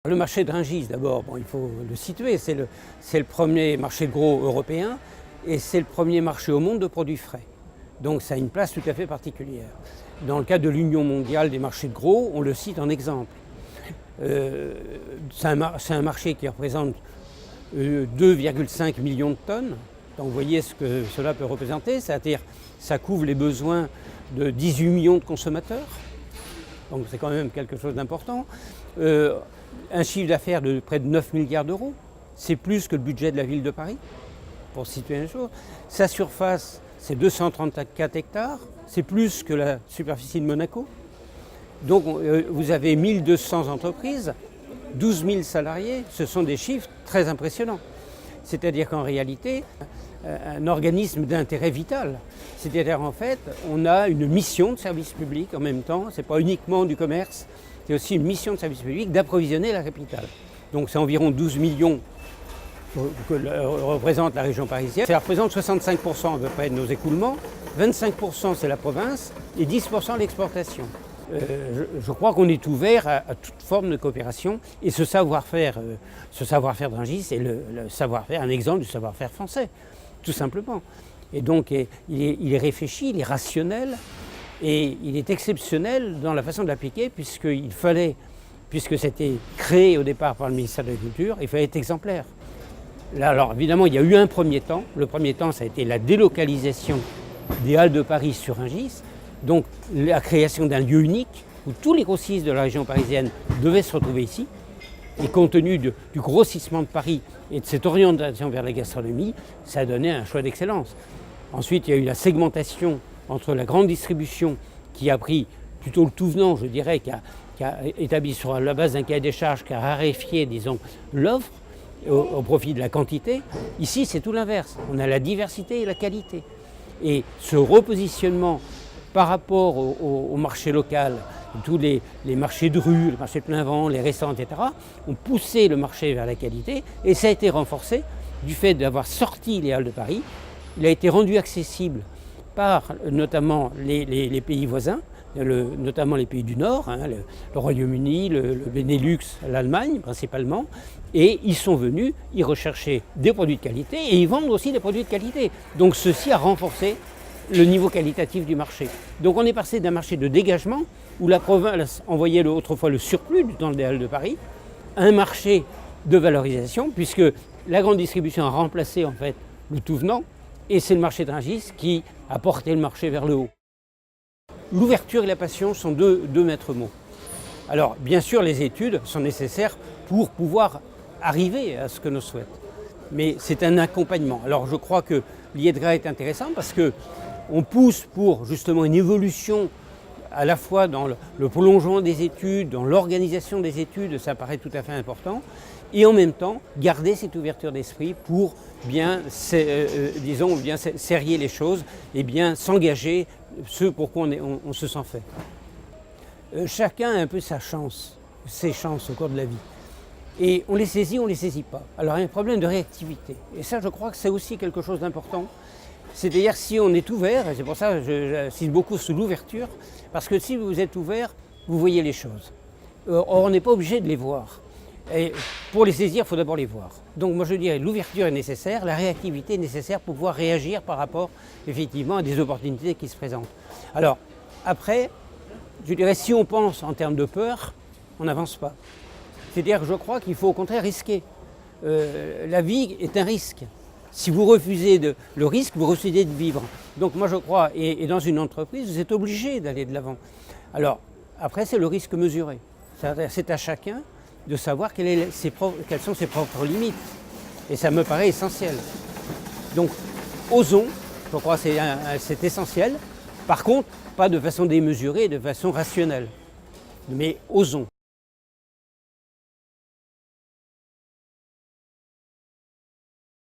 Le marché de Rungis, d'abord, il faut le situer, c'est le premier marché de gros européen et c'est le premier marché au monde de produits frais. Donc ça a une place tout à fait particulière. Dans le cadre de l'Union mondiale des marchés de gros, on le cite en exemple. C'est un marché qui représente 2,5 millions de tonnes. Donc vous voyez ce que cela peut représenter, c'est-à-dire ça couvre les besoins de 18 millions de consommateurs. Donc c'est quand même quelque chose d'important. Un chiffre d'affaires de près de 9 milliards d'euros, c'est plus que le budget de la ville de Paris, pour situer une chose. Sa surface, c'est 234 hectares, c'est plus que la superficie de Monaco. Donc vous avez 1200 entreprises, 12 000 salariés, ce sont des chiffres très impressionnants. C'est-à-dire qu'en réalité, un organisme d'intérêt vital. C'est-à-dire en fait, on a une mission de service public en même temps, ce n'est pas uniquement du commerce, c'est aussi une mission de service public d'approvisionner la capitale. Donc c'est environ 12 millions que représente la région parisienne. Ça représente 65% à peu près de nos écoulements, 25% c'est la province et 10% l'exportation. Je crois qu'on est ouvert à toute forme de coopération et ce savoir-faire de Rungis, c'est le savoir-faire, un exemple du savoir-faire français, tout simplement. Et donc il est réfléchi, il est rationnel et il est exceptionnel dans la façon de l'appliquer puisque c'était créé au départ par le ministère de l'Agriculture, il fallait être exemplaire. Là, alors évidemment, il y a eu un premier temps. Le premier temps, ça a été la délocalisation des Halles de Paris sur Rungis. Donc la création d'un lieu unique où tous les grossistes de la région parisienne devaient se retrouver ici. Et compte tenu du grossissement de Paris et de cette orientation vers la gastronomie, ça a donné un choix d'excellence. Ensuite, il y a eu la segmentation entre la grande distribution qui a pris plutôt le tout venant, je dirais, qui a établi sur la base d'un cahier des charges, qui a raréfié, disons, l'offre au profit de la quantité. Ici, c'est tout l'inverse. On a la diversité et la qualité. Et ce repositionnement par rapport au marché local, tous les marchés de rue, le marché de plein vent, les restaurants, etc., ont poussé le marché vers la qualité et ça a été renforcé du fait d'avoir sorti les Halles de Paris. Il a été rendu accessible par notamment les pays voisins, notamment les pays du Nord, le Royaume-Uni, le Benelux, l'Allemagne principalement, et ils sont venus y rechercher des produits de qualité et ils vendent aussi des produits de qualité. Donc ceci a renforcé le niveau qualitatif du marché. Donc on est passé d'un marché de dégagement où la province envoyait autrefois le surplus dans les Halles de Paris à un marché de valorisation puisque la grande distribution a remplacé en fait le tout venant et c'est le marché de Rungis qui a porté le marché vers le haut. L'ouverture et la passion sont deux maîtres mots. Alors bien sûr les études sont nécessaires pour pouvoir arriver à ce que l'on souhaite. Mais c'est un accompagnement. Alors je crois que l'IEDGRA est intéressant parce qu'on pousse pour justement une évolution à la fois dans le prolongement des études, dans l'organisation des études, ça paraît tout à fait important, et en même temps garder cette ouverture d'esprit pour bien serrer les choses et bien s'engager ce pour quoi on se sent fait. Chacun a un peu sa chance, ses chances au cours de la vie. Et on les saisit, on ne les saisit pas. Alors il y a un problème de réactivité. Et ça, je crois que c'est aussi quelque chose d'important. C'est-à-dire si on est ouvert, et c'est pour ça que j'insiste beaucoup sur l'ouverture, parce que si vous êtes ouvert, vous voyez les choses. Or, on n'est pas obligé de les voir. Et pour les saisir, il faut d'abord les voir. Donc moi je dirais l'ouverture est nécessaire, la réactivité est nécessaire pour pouvoir réagir par rapport effectivement à des opportunités qui se présentent. Alors après, je dirais si on pense en termes de peur, on n'avance pas. C'est-à-dire que je crois qu'il faut au contraire risquer. La vie est un risque. Si vous refusez le risque, vous refusez de vivre. Donc moi je crois, et dans une entreprise, vous êtes obligé d'aller de l'avant. Alors après c'est le risque mesuré. C'est à chacun de savoir quelles sont ses propres limites. Et ça me paraît essentiel. Donc osons, je crois que c'est essentiel. Par contre, pas de façon démesurée, de façon rationnelle. Mais osons.